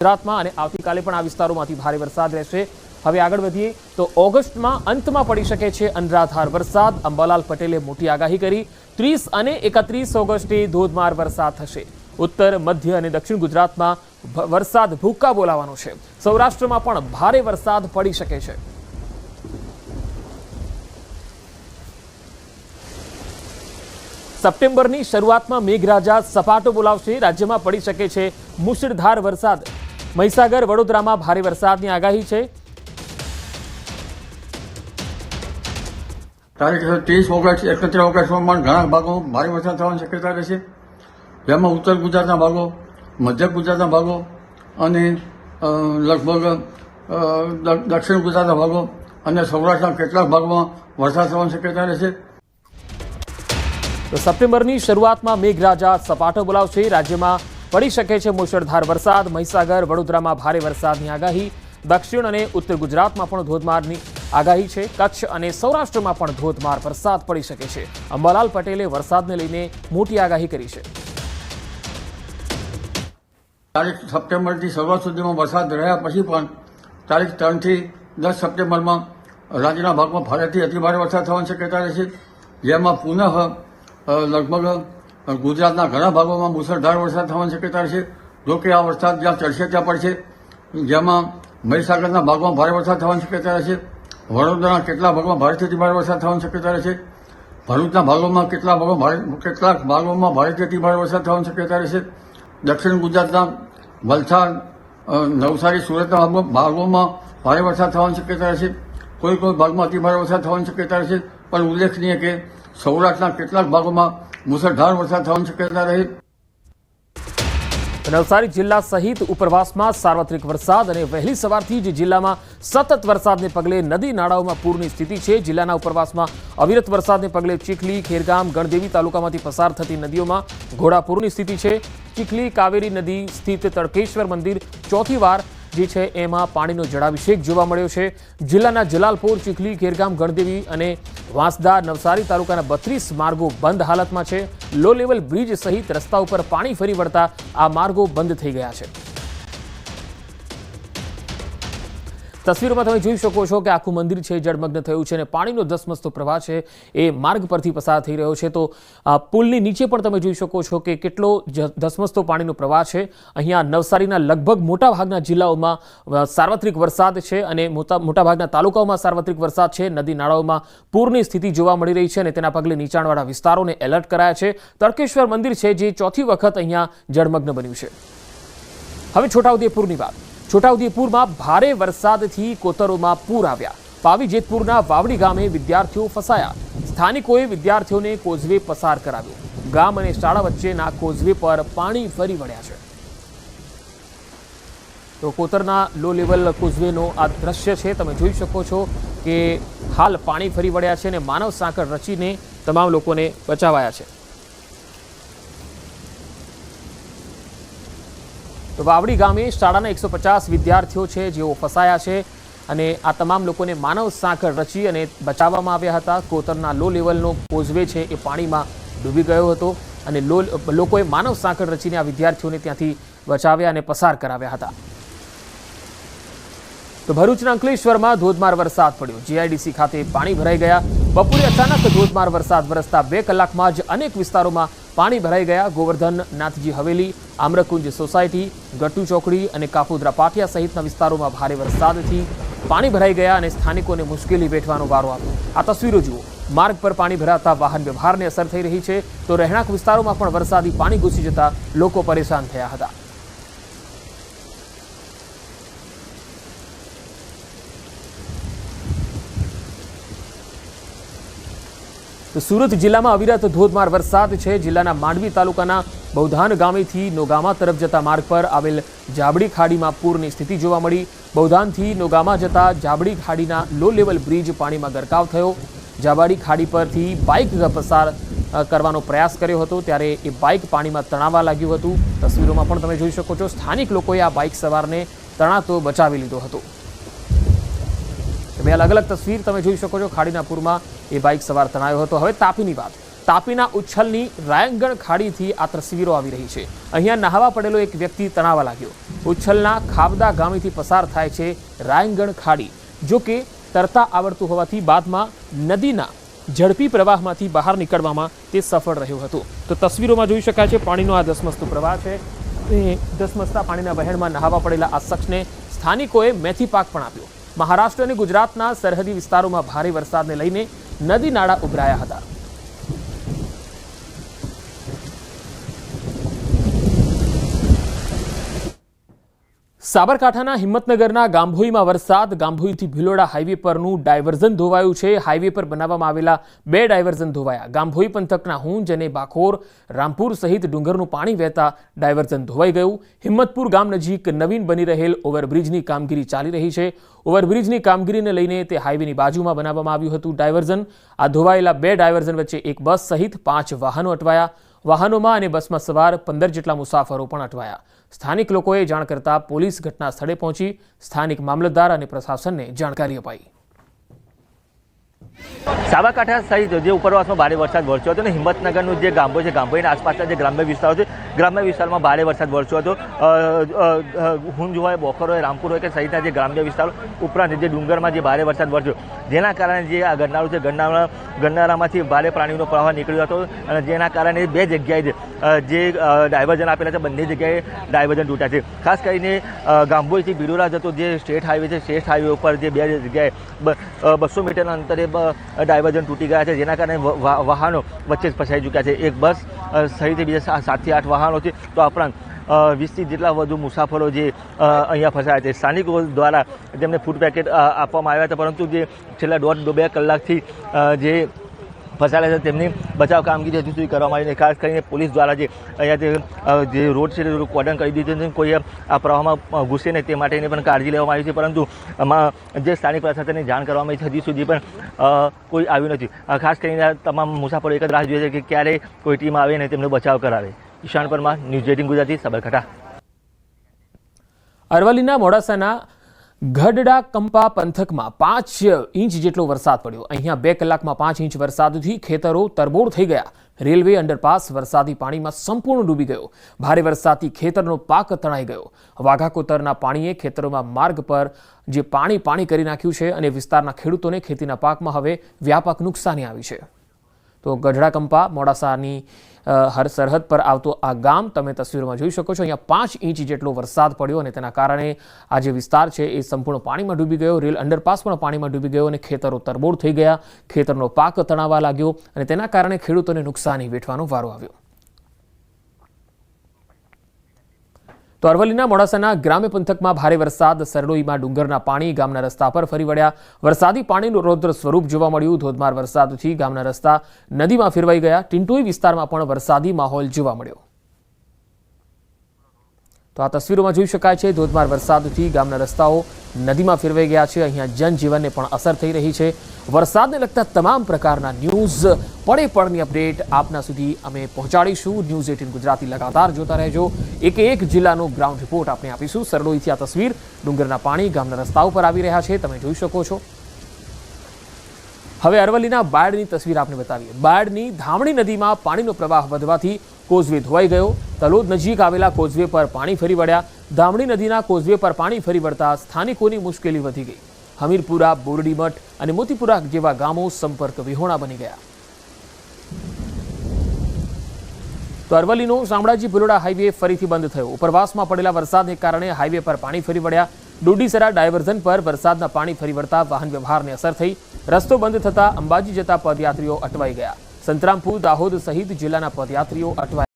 ગુજરાતમાં અને આવતીકાલે પણ આ વિસ્તારોમાંથી ભારે વરસાદ રહેશે। હવે આગળ વધીએ તો ઓગસ્ટમાં અંતમાં પડી શકે છે અનરાધાર વરસાદ। અંબાલાલ પટેલે મોટી આગાહી કરી। 30 અને 31 ઓગસ્ટે ધોધમાર વરસાદ થશે। ઉત્તર મધ્ય અને દક્ષિણ ગુજરાતમાં વરસાદ ભૂક્કા બોલાવવાનો છે। સૌરાષ્ટ્રમાં પણ ભારે વરસાદ પડી શકે છે। સપ્ટેમ્બરની શરૂઆતમાં મેઘરાજા સપાટો બોલાવશે। રાજ્યમાં પડી શકે છે મુશળધાર વરસાદ। મહીસાગર વડોદરામાં ભારે વરસાદની આગાહી છે। તારીખ 30 ઓગસ્ટ 31 ઓગસ્ટમાં ઘણા ભાગોમાં ભારે વરસાદ થવાની શક્યતા રહેશે, જેમાં ઉત્તર ગુજરાતના ભાગો, મધ્ય ગુજરાતના ભાગો અને લગભગ દક્ષિણ ગુજરાતના ભાગો અને સૌરાષ્ટ્રના કેટલાક ભાગોમાં વરસાદ થવાની શક્યતા રહેશે। તો સપ્ટેમ્બરની શરૂઆતમાં મેઘરાજા સપાટો બોલાવશે। રાજ્યમાં પડી શકે છે મુશળધાર વરસાદ। મહીસાગર વડોદરામાં ભારે વરસાદની આગાહી। દક્ષિણ અને ઉત્તર ગુજરાતમાં પણ ધોધમારની આગાહી છે। કચ્છ અને સૌરાષ્ટ્રમાં પણ ધોધમાર વરસાદ પડી શકે છે। અંબાલાલ પટેલે વરસાદને લઈને મોટી આગાહી કરી છે। તારીખ સપ્ટેમ્બરથી શરૂઆત સુધીમાં વરસાદ રહ્યા પછી પણ તારીખ 3 થી 10 સપ્ટેમ્બરમાં રાજ્યના ભાગમાં ભારેથી અતિભારે વરસાદ થવાની શક્યતા રહેશે, જેમાં પુનઃ લગભગ ગુજરાતના ઘણા ભાગોમાં મુશળધાર વરસાદ થવાની શક્યતા રહેશે। જોકે આ વરસાદ જ્યાં ચડશે ત્યાં પડશે, જેમાં મહીસાગરના ભાગમાં ભારે વરસાદ થવાની શક્યતા રહેશે। વડોદરાના કેટલાક ભાગમાં ભારેથી અતિભારે વરસાદ થવાની શક્યતા રહેશે। ભરૂચના ભાગોમાં કેટલાક ભાગોમાં ભારેથી અતિભારે વરસાદ થવાની શક્યતા રહેશે। દક્ષિણ ગુજરાતના વલસાડ, નવસારી, સુરતના ભાગોમાં ભારે વરસાદ થવાની શક્યતા રહેશે। કોઈ ભાગમાં અતિભારે વરસાદ થવાની શક્યતા રહેશે, પણ ઉલ્લેખનીય કે સૌરાષ્ટ્રના કેટલાક ભાગોમાં મુશળધાર વરસાદ થવાની શક્યતા રહે। નવસારી જિલ્લા સહિત ઉપરવાસમાં સાર્વત્રિક વરસાદ અને વહેલી સવારથી જ જિલ્લામાં સતત વરસાદને પગલે નદી નાળાઓમાં પૂરની સ્થિતિ છે। જિલ્લાના ઉપરવાસમાં અવિરત વરસાદને પગલે ચીખલી, ખેરગામ, ગણદેવી તાલુકામાંથી પસાર થતી નદીઓમાં ઘોડાપૂરની સ્થિતિ છે। ચીખલી કાવેરી નદી સ્થિત તડકેશ્વર મંદિર ચોથી વાર જે છે એમાં પાણીનો જળાભિષેક જોવા મળ્યો છે। જિલ્લાના જલાલપોર, ચીખલી, ખેરગામ, ગણદેવી અને વાંસદા, નવસારી તાલુકાના 32 માર્ગો બંધ હાલતમાં છે। લો લેવલ બ્રિજ સહિત રસ્તા ઉપર પાણી ફરી વળતા આ માર્ગો બંધ થઈ ગયા છે। તસવીરોમાં તમે જોઈ શકો છો કે આખું મંદિર છે જળમગ્ન થયું છે અને પાણીનો ધસમસતો પ્રવાહ છે એ માર્ગ પરથી પસાર થઈ રહ્યો છે। તો પુલની નીચે પણ તમે જોઈ શકો છો કે કેટલો ધસમસતો પાણીનો પ્રવાહ છે। અહીંયા નવસારીના લગભગ મોટાભાગના જિલ્લાઓમાં સાર્વત્રિક વરસાદ છે અને મોટાભાગના તાલુકાઓમાં સાર્વત્રિક વરસાદ છે। નદી નાળાઓમાં પૂરની સ્થિતિ જોવા મળી રહી છે અને તેના પગલે નીચાણવાળા વિસ્તારોને એલર્ટ કરાયા છે। તડકેશ્વર મંદિર છે જે ચોથી વખત અહીંયા જળમગ્ન બન્યું છે। હવે છોટાઉદેપુરની વાત। છોટાઉદેપુરમાં ભારે વરસાદથી કોતરોમાં પૂર આવ્યા। પાવી જેતપુરના વાવડી ગામે વિદ્યાર્થીઓ ફસાયા। સ્થાનિકોએ વિદ્યાર્થીઓને કોઝવે પસાર કરાવ્યો। ગામ અને શાળા વચ્ચેના કોઝવે પર પાણી ફરી વળ્યા છે। તો કોતરના લો લેવલ કોઝવેનો આ દ્રશ્ય છે, તમે જોઈ શકો છો કે હાલ પાણી ફરી વળ્યા છે અને માનવ સાંકળ રચીને તમામ લોકોને બચાવાયા છે। તો વાવડી ગામે શાળાના 150 વિદ્યાર્થીઓ છે જેઓ ફસાયા છે અને આ તમામ લોકોને માનવ સાંકળ રચી અને બચાવવામાં આવ્યા હતા। કોતરના લો લેવલનો કોઝવે છે એ પાણીમાં ડૂબી ગયો હતો અને લોકોએ માનવ સાંકળ રચીને આ વિદ્યાર્થીઓને ત્યાંથી બચાવ્યા અને પસાર કરાવ્યા હતા। તો ભરૂચના અંકલેશ્વરમાં ધોધમાર વરસાદ પડ્યો। જીઆઈડીસી ખાતે પાણી ભરાઈ ગયા। બપોરે અચાનક ધોધમાર વરસાદ વરસતા 2 કલાકમાં જ અનેક વિસ્તારોમાં પાણી ભરાઈ ગયા। ગોવર્ધન નાથજી હવેલી, આમ્રકુંજ સોસાયટી, ગટ્ટુ ચોકડી અને કાપોદ્રા પાટિયા સહિતના વિસ્તારોમાં ભારે વરસાદથી પાણી ભરાઈ ગયા અને સ્થાનિકોને મુશ્કેલી વેઠવાનો વારો આવ્યો। આ તસવીરો જુઓ। માર્ગ પર પાણી ભરાતા વાહન વ્યવહારને અસર થઈ રહી છે, તો રહેણાંક વિસ્તારોમાં પણ વરસાદી પાણી ઘૂસી જતા લોકો પરેશાન થયા હતા। તો સુરત જિલ્લામાં અવિરત ધોધમાર વરસાદ છે। જિલ્લાના માંડવી તાલુકાના બૌધાન ગામેથી નોગામા તરફ જતા માર્ગ પર આવેલ જાબડી ખાડીમાં પૂરની સ્થિતિ જોવા મળી। બૌધાનથી નોગામા જતા જાબડી ખાડીના લો લેવલ બ્રિજ પાણીમાં ગરકાવ થયો। જાબાડી ખાડી પરથી બાઇક પસાર કરવાનો પ્રયાસ કર્યો હતો ત્યારે એ બાઇક પાણીમાં તણાવા લાગ્યું હતું। તસવીરોમાં પણ તમે જોઈ શકો છો સ્થાનિક લોકોએ આ બાઇક સવારને તણાતો બચાવી લીધો હતો। બે અલગ અલગ તસવીર તમે જોઈ શકો છો। ખાડીના પૂરમાં એ બાઇક સવાર તણાયો હતો। હવે તાપીની વાત। તાપીના ઉચ્છલની રાયંગણ ખાડીથી આ તસવીરો આવી રહી છે। અહીંયા નહાવા પડેલો એક વ્યક્તિ તણાવા લાગ્યો। ઉચ્છલના ખાબદા ગામેથી પસાર થાય છે રાયંગણ ખાડી. જો કે તરતા આવડતું હોવાથી બાદમાં નદીના ઝડપી પ્રવાહમાંથી બહાર નીકળવામાં તે સફળ રહ્યું હતું. તો તસવીરોમાં જોઈ શકાય છે પાણીનો આ ધસમસતો પ્રવાહ છે. ધસમસતા પાણીના વહેણમાં નહાવા પડેલા આ શખ્સને સ્થાનિકોએ મેથી પાક પણ આપ્યો. મહારાષ્ટ્ર અને ગુજરાતના સરહદી વિસ્તારોમાં ભારે વરસાદને લઈને નદી નાળા ઉભરાયા હતા. સાબરકાંઠાના હિંમતનગરના ગાંભોઈમાં વરસાદ. ગાંભોઈથી ભિલોડા હાઈવે પરનું ડાયવર્ઝન ધોવાયું છે. હાઈવે પર બનાવવામાં આવેલા 2 ડાયવર્ઝન ધોવાયા. ગાંભોઈ પંથકના હુંજ અને બાખોર, રામપુર સહિત ડુંગરનું પાણી વહેતા ડાયવર્ઝન ધોવાઈ ગયું. હિંમતપુર ગામ નજીક નવીન બની રહેલ ઓવરબ્રિજની કામગીરી ચાલી રહી છે. ઓવરબ્રિજની કામગીરીને લઈને તે હાઈવેની બાજુમાં બનાવવામાં આવ્યું હતું ડાયવર્ઝન. આ ધોવાયેલા 2 ડાયવર્ઝન વચ્ચે એક બસ સહિત 5 વાહનો અટવાયા. વાહનોમાં અને બસમાં સવાર 15 જેટલા મુસાફરો પણ અટવાયા. સ્થાનિક લોકોએ જાણ કરતા પોલીસ ઘટના સ્થળે પહોંચી સ્થાનિક મામલતદાર અને પ્રશાસનને જાણકારી અપાઈ. સાબરકાંઠા સહિત જે ઉપરવાસમાં ભારે વરસાદ વરસ્યો હતો અને હિંમતનગરનું જે ગામો છે, ગામોના આસપાસના જે ગ્રામ્ય વિસ્તારો છે, ગ્રામ્ય વિસ્તારમાં ભારે વરસાદ વરસ્યો હતો. હુંજ હોય, બોખર હોય, રામપુર હોય કે સહિતના જે ગ્રામ્ય વિસ્તારો ઉપરાંત જે ડુંગરમાં જે ભારે વરસાદ વરસ્યો, જેના કારણે જે આ ગરનાળું છે, ગરનાળામાંથી ભારે પાણીનો પ્રવાહ નીકળ્યો હતો અને જેના કારણે 2 જગ્યાએ જે ડાયવર્ઝન આપેલા છે, બંને જગ્યાએ ડાયવર્ઝન તૂટ્યા છે. ખાસ કરીને ગાંભોઈથી ભિલોડા જતો જે સ્ટેટ હાઈવે છે, સ્ટેટ હાઈવે ઉપર જે 2 જગ્યાએ 200 મીટરના અંતરે ડાયવર્ઝન તૂટી ગયા છે, જેના કારણે વાહનો વચ્ચે જ ફસાઈ ચૂક્યા છે. એક બસ સહિત બીજા 7 થી 8 વાહનો છે. તો આ ઉપરાંત 20થી જેટલા વધુ મુસાફરો જે અહીંયા ફસાયા છે. સ્થાનિકો દ્વારા તેમને ફૂડ પેકેટ આપવામાં આવ્યા હતા, પરંતુ જે છેલ્લા 1.5-2 કલાકથી જે ફસાયેલા છે તેમની બચાવ કામગીરી હજુ સુધી કરવામાં આવી નથી. ખાસ કરીને પોલીસ દ્વારા અહીંયા જે રોડ છે કોર્ડન કરી દીધું છે, કોઈ આ પ્રવાહમાં ઘૂસે નહીં તે માટેની પણ કાળજી લેવામાં આવી છે, પરંતુ જે સ્થાનિક પ્રશાસનને જાણ કરવામાં આવી છે હજી સુધી પણ કોઈ આવ્યું નથી. ખાસ કરીને તમામ મુસાફરો એક જ રાહ જોઈએ છે કે ક્યારે કોઈ ટીમ આવે અને તેમનો બચાવ કરાવે. ઈશાન પરમાર, ન્યૂઝ 18 ગુજરાતી, સાબરકાંઠા. અરવલ્લીના મોડાસાના ગઢડા કંપા પંથકમાં 5 ઇંચ જેટલો વરસાદ પડ્યો. અહીંયા 2 કલાકમાં 5 ઇંચ વરસાદથી ખેતરો તરબોળ થઈ ગયા. રેલવે અંડરપાસ વરસાદી પાણીમાં સંપૂર્ણ ડૂબી ગયો. ભારે વરસાદથી ખેતરનો પાક તણાઈ ગયો. વાઘાકોતરના પાણીએ ખેતરોમાં માર્ગ પર જે પાણી કરી નાખ્યું છે અને વિસ્તારના ખેડૂતોને ખેતીના પાકમાં હવે વ્યાપક નુકસાની આવી છે. તો ગઢડા કંપા મોડાસાની સરહદ પર આવતો આ ગામ તમે તસવીરોમાં જોઈ શકો છો. અહીંયા 5 ઇંચ જેટલો વરસાદ પડ્યો અને તેના કારણે આ જે વિસ્તાર છે એ સંપૂર્ણ પાણીમાં ડૂબી ગયો. રેલ અંડરપાસ પણ પાણીમાં ડૂબી ગયો અને ખેતરો તરબોળ થઈ ગયા. ખેતરનો પાક તણાવા લાગ્યો અને તેના કારણે ખેડૂતોને નુકસાની વેઠવાનો વારો આવ્યો. તો અરવલ્લીના મોડાસાના ગ્રામ્ય પંથકમાં ભારે વરસાદ. સરડોઈમાં ડુંગરના પાણી ગામના રસ્તા પર ફરી વળ્યા. વરસાદી પાણીનું રૌદ્ર સ્વરૂપ જોવા મળ્યું. ધોધમાર વરસાદથી ગામના રસ્તા નદીમાં ફેરવાઈ ગયા. ટિન્ટોઈ વિસ્તારમાં પણ વરસાદી માહોલ જોવા મળ્યો. તો આ તસવીરોમાં જોઈ શકાય છે ધોધમાર વરસાદથી ગામના રસ્તાઓ નદીમાં ફેરવાઈ ગયા છે. અહીંયા જનજીવનને પણ અસર થઈ રહી છે. વરસાદને લગતા તમામ પ્રકારના ન્યૂઝ, પડે પડની અપડેટ આપના સુધી અમે પહોંચાડીશું. ન્યૂઝ 18 ગુજરાતી લગાતાર જોતા રહેજો. એક જિલ્લાનો ગ્રાઉન્ડ રિપોર્ટ આપણે આપીશું. સરડોઈથી આ તસવીર, ડુંગરના પાણી ગામના રસ્તા ઉપર આવી રહ્યા છે, તમે જોઈ શકો છો. હવે અરવલ્લીના બાયડની તસવીર આપને બતાવીએ. બાયડની ધામણી નદીમાં પાણીનો પ્રવાહ વધવાથી કોઝવે ધોવાઈ ગયો. તલોદ નજીક આવેલા કોઝવે પર પાણી ફરી વળ્યા. ધામણી નદીના કોઝવે પર પાણી ફરી વળતા સ્થાનિકોની મુશ્કેલી વધી ગઈ. હમીરપુરા, બોરડીમઠ અને મોતીપુરા જેવા ગામો સંપર્ક વિહોણા બની ગયા. તો અરવલ્લીનો શામળાજી ભિલોડા હાઈવે ફરીથી બંધ થયો. ઉપરવાસમાં પડેલા વરસાદને કારણે હાઈવે પર પાણી ફરી વળ્યા. ડોડીસરા ડાયવર્ઝન પર વરસાદના પાણી ફરી વળતા વાહન વ્યવહારને અસર થઈ. રસ્તો બંધ થતા અંબાજી જતા પદયાત્રીઓ અટવાઈ ગયા. સંતરામપુર, દાહોદ સહિત જિલ્લાના પદયાત્રીઓ અટવાયા.